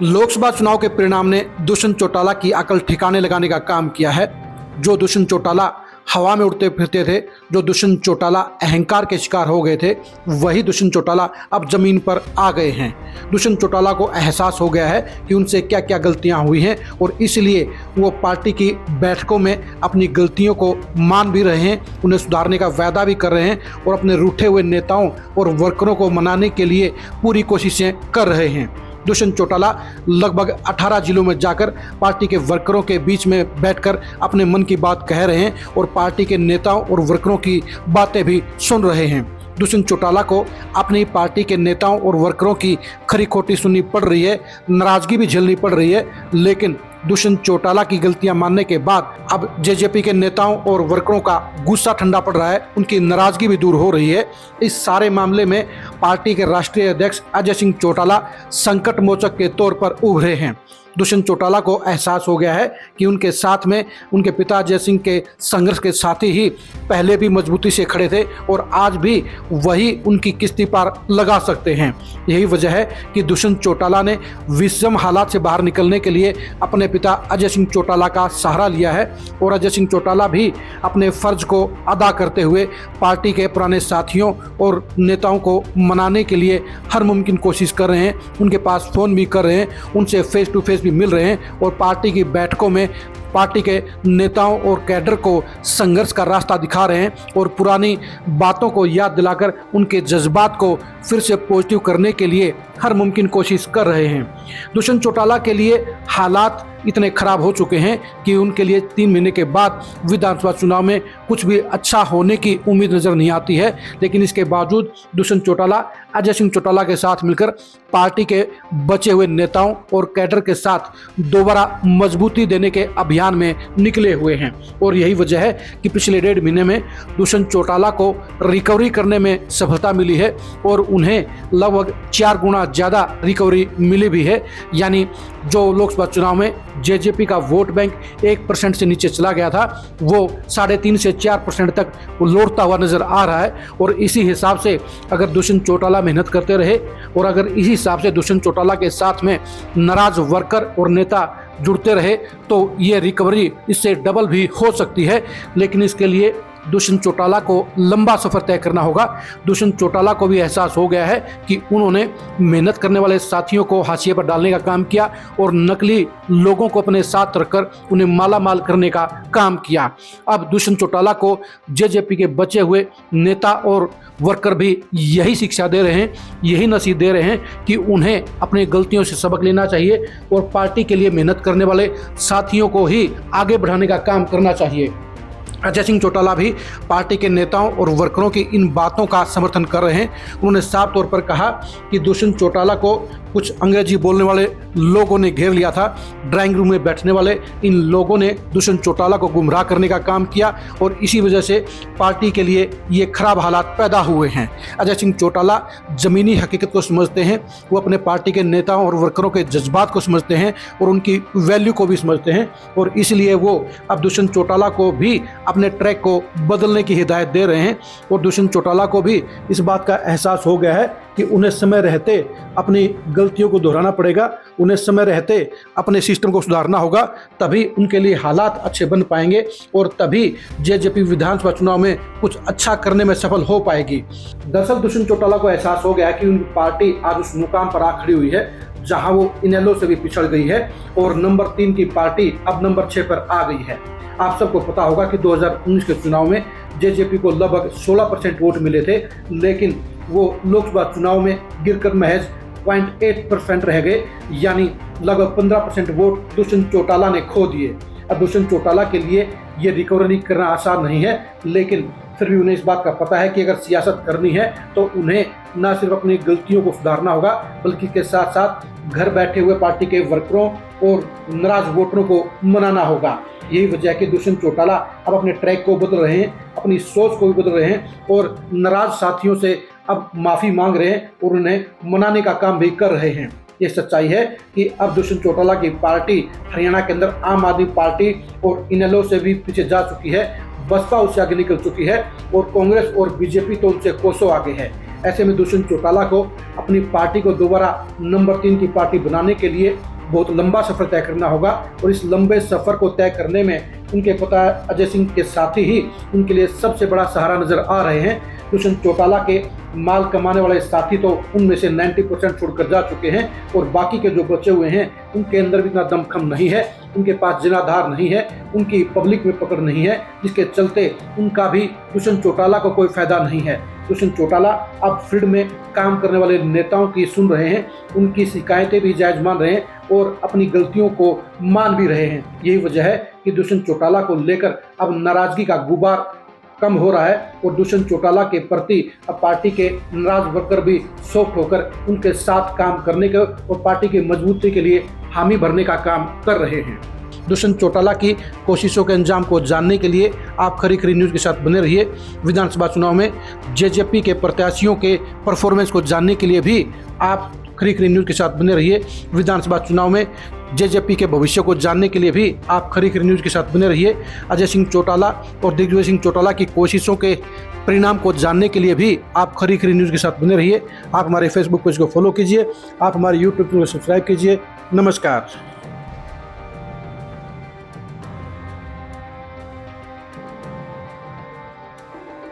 लोकसभा चुनाव के परिणाम ने दुष्यंत चौटाला की अकल ठिकाने लगाने का काम किया है। जो दुष्यंत चौटाला हवा में उड़ते फिरते थे, जो दुष्यंत चौटाला अहंकार के शिकार हो गए थे, वही दुष्यंत चौटाला अब जमीन पर आ गए हैं। दुष्यंत चौटाला को एहसास हो गया है कि उनसे क्या क्या गलतियां हुई हैं और इसलिए वो पार्टी की बैठकों में अपनी गलतियों को मान भी रहे हैं, उन्हें सुधारने का वायदा भी कर रहे हैं और अपने रूठे हुए नेताओं और वर्करों को मनाने के लिए पूरी कोशिशें कर रहे हैं। दुष्यंत चौटाला लगभग 18 जिलों में जाकर पार्टी के वर्करों के बीच में बैठकर अपने मन की बात कह रहे हैं और पार्टी के नेताओं और वर्करों की बातें भी सुन रहे हैं। दुष्यंत चौटाला को अपनी पार्टी के नेताओं और वर्करों की खरी खोटी सुननी पड़ रही है, नाराजगी भी झेलनी पड़ रही है, लेकिन दुष्यंत चौटाला की गलतियां मानने के बाद अब जेजेपी के नेताओं और वर्करों का गुस्सा ठंडा पड़ रहा है, उनकी नाराजगी भी दूर हो रही है। इस सारे मामले में पार्टी के राष्ट्रीय अध्यक्ष अजय सिंह चौटाला संकट मोचक के तौर पर उभरे हैं। दुष्यंत चौटाला को एहसास हो गया है कि उनके साथ में उनके पिता अजय सिंह के संघर्ष के साथी ही पहले भी मजबूती से खड़े थे और आज भी वही उनकी किस्ती पार लगा सकते हैं। यही वजह है कि दुष्यंत चौटाला ने विषम हालात से बाहर निकलने के लिए अपने पिता अजय सिंह चौटाला का सहारा लिया है और अजय सिंह चौटाला भी अपने फर्ज को अदा करते हुए पार्टी के पुराने साथियों और नेताओं को मनाने के लिए हर मुमकिन कोशिश कर रहे हैं। उनके पास फ़ोन भी कर रहे हैं, उनसे फेस टू फेस भी मिल रहे हैं और पार्टी की बैठकों में पार्टी के नेताओं और कैडर को संघर्ष का रास्ता दिखा रहे हैं और पुरानी बातों को याद दिलाकर उनके जज्बात को फिर से पॉजिटिव करने के लिए हर मुमकिन कोशिश कर रहे हैं। दुष्यंत चौटाला के लिए हालात इतने खराब हो चुके हैं कि उनके लिए 3 महीने के बाद विधानसभा चुनाव में कुछ भी अच्छा होने की उम्मीद नजर नहीं आती है, लेकिन इसके बावजूद दुष्यंत चौटाला अजय सिंह चौटाला के साथ मिलकर पार्टी के बचे हुए नेताओं और कैडर के साथ दोबारा मजबूती देने के अभियान में निकले हुए हैं और यही वजह है कि पिछले 1.5 महीने में दुष्यंत चौटाला को रिकवरी करने में सफलता मिली है और उन्हें लगभग 4 गुना ज़्यादा रिकवरी मिली भी है। यानी जो लोकसभा चुनाव में जेजेपी का वोट बैंक 1% से नीचे चला गया था, वो 3.5 से 4% तक लौटता हुआ नजर आ रहा है और इसी हिसाब से अगर दुष्यंत चौटाला मेहनत करते रहे और अगर इसी हिसाब से दुष्यंत चौटाला के साथ में नाराज वर्कर और नेता जुड़ते रहे तो ये रिकवरी इससे डबल भी हो सकती है। लेकिन इसके लिए दुष्यंत चौटाला को लंबा सफर तय करना होगा। दुष्यंत चौटाला को भी एहसास हो गया है कि उन्होंने मेहनत करने वाले साथियों को हाशिए पर डालने का काम किया और नकली लोगों को अपने साथ रखकर उन्हें माला माल करने का काम किया। अब दुष्यंत चौटाला को जेजेपी के बचे हुए नेता और वर्कर भी यही शिक्षा दे रहे हैं, यही नसीहत दे रहे हैं कि उन्हें अपनी गलतियों से सबक लेना चाहिए और पार्टी के लिए मेहनत करने वाले साथियों को ही आगे बढ़ाने का काम करना चाहिए। अजय सिंह चौटाला भी पार्टी के नेताओं और वर्करों की इन बातों का समर्थन कर रहे हैं। उन्होंने साफ तौर पर कहा कि दुष्यंत चौटाला को कुछ अंग्रेजी बोलने वाले लोगों ने घेर लिया था। ड्राइंग रूम में बैठने वाले इन लोगों ने दुष्यंत चौटाला को गुमराह करने का काम किया और इसी वजह से पार्टी के लिए ये खराब हालात पैदा हुए हैं। अजय सिंह चौटाला ज़मीनी हकीकत को समझते हैं, वो अपने पार्टी के नेताओं और वर्करों के जज्बात को समझते हैं और उनकी वैल्यू को भी समझते हैं और इसलिए वो अब दुष्यंत चौटाला को भी अपने ट्रैक को बदलने की हिदायत दे रहे हैं और दुष्यंत चौटाला को भी इस बात का एहसास हो गया है कि उन्हें समय रहते अपनी गलतियों को दोहराना पड़ेगा, उन्हें समय रहते अपने सिस्टम को सुधारना होगा, तभी उनके लिए हालात अच्छे बन पाएंगे और तभी जेजेपी विधानसभा चुनाव में कुछ अच्छा करने में सफल हो पाएगी। दरअसल दुष्यंत चौटाला को एहसास हो गया कि उनकी पार्टी आज उस मुकाम पर आ खड़ी हुई है जहां वो इनेलो से भी पिछड़ गई है और नंबर 3 की पार्टी अब नंबर 6 पर आ गई है। आप सबको पता होगा कि 2019 के चुनाव में जेजेपी को लगभग 16% वोट मिले थे, लेकिन वो लोकसभा चुनाव में गिरकर महज 0.8% रह गए, यानी लगभग 15% वोट दुष्यंत चौटाला ने खो दिए। अब दुष्यंत चौटाला के लिए ये रिकवरी करना आसान नहीं है, लेकिन फिर भी उन्हें इस बात का पता है कि अगर सियासत करनी है तो उन्हें न सिर्फ अपनी गलतियों को सुधारना होगा बल्कि के साथ साथ घर बैठे हुए पार्टी के वर्करों और नाराज वोटरों को मनाना होगा। यही वजह है कि दुष्यंत चौटाला अब अपने ट्रैक को बदल रहे हैं, अपनी सोच को भी बदल रहे हैं और नाराज साथियों से अब माफ़ी मांग रहे हैं और उन्हें मनाने का काम भी कर रहे हैं। ये सच्चाई है कि अब दुष्यंत चौटाला की पार्टी हरियाणा के अंदर आम आदमी पार्टी और इनेलो से भी पीछे जा चुकी है, बसपा उससे आगे निकल चुकी है और कांग्रेस और बीजेपी तो उनसे कोसों आगे है। ऐसे में दुष्यंत चौटाला को अपनी पार्टी को दोबारा नंबर 3 की पार्टी बनाने के लिए बहुत लंबा सफ़र तय करना होगा और इस लंबे सफ़र को तय करने में उनके पिता अजय सिंह के साथी ही उनके लिए सबसे बड़ा सहारा नज़र आ रहे हैं। दुष्यंत चौटाला के माल कमाने वाले साथी तो उनमें से 90% छोड़कर जा चुके हैं और बाकी के जो बचे हुए हैं उनके अंदर भी इतना दमखम नहीं है, उनके पास जनाधार नहीं है, उनकी पब्लिक में पकड़ नहीं है, जिसके चलते उनका भी दुष्यंत चौटाला को कोई फायदा नहीं है। दुष्यंत चौटाला अब फील्ड में काम करने वाले नेताओं की सुन रहे हैं, उनकी शिकायतें भी जायज मान रहे हैं और अपनी गलतियों को मान भी रहे हैं। यही वजह है कि दुष्यंत चौटाला को लेकर अब नाराजगी का गुबार कम हो रहा है और दुष्यंत चौटाला के प्रति अब पार्टी के नाराज वर्कर भी सॉफ्ट होकर उनके साथ काम करने के और पार्टी की मजबूती के लिए हामी भरने का काम कर रहे हैं। दुष्यंत चौटाला की कोशिशों के अंजाम को जानने के लिए आप खरी खरी न्यूज़ के साथ बने रहिए। विधानसभा चुनाव में जेजेपी के प्रत्याशियों के परफॉर्मेंस को जानने के लिए भी आप खरी खरी न्यूज़ के साथ बने रहिए। विधानसभा चुनाव में जेजेपी के भविष्य को जानने के लिए भी आप खरी खरी न्यूज़ के साथ बने रहिए। अजय सिंह चौटाला और दिग्विजय सिंह चौटाला की कोशिशों के परिणाम को जानने के लिए भी आप खरी खरी न्यूज़ के साथ बने रहिए। आप हमारे फेसबुक पेज को फॉलो कीजिए, आप हमारे यूट्यूब चैनल को सब्सक्राइब कीजिए। नमस्कार।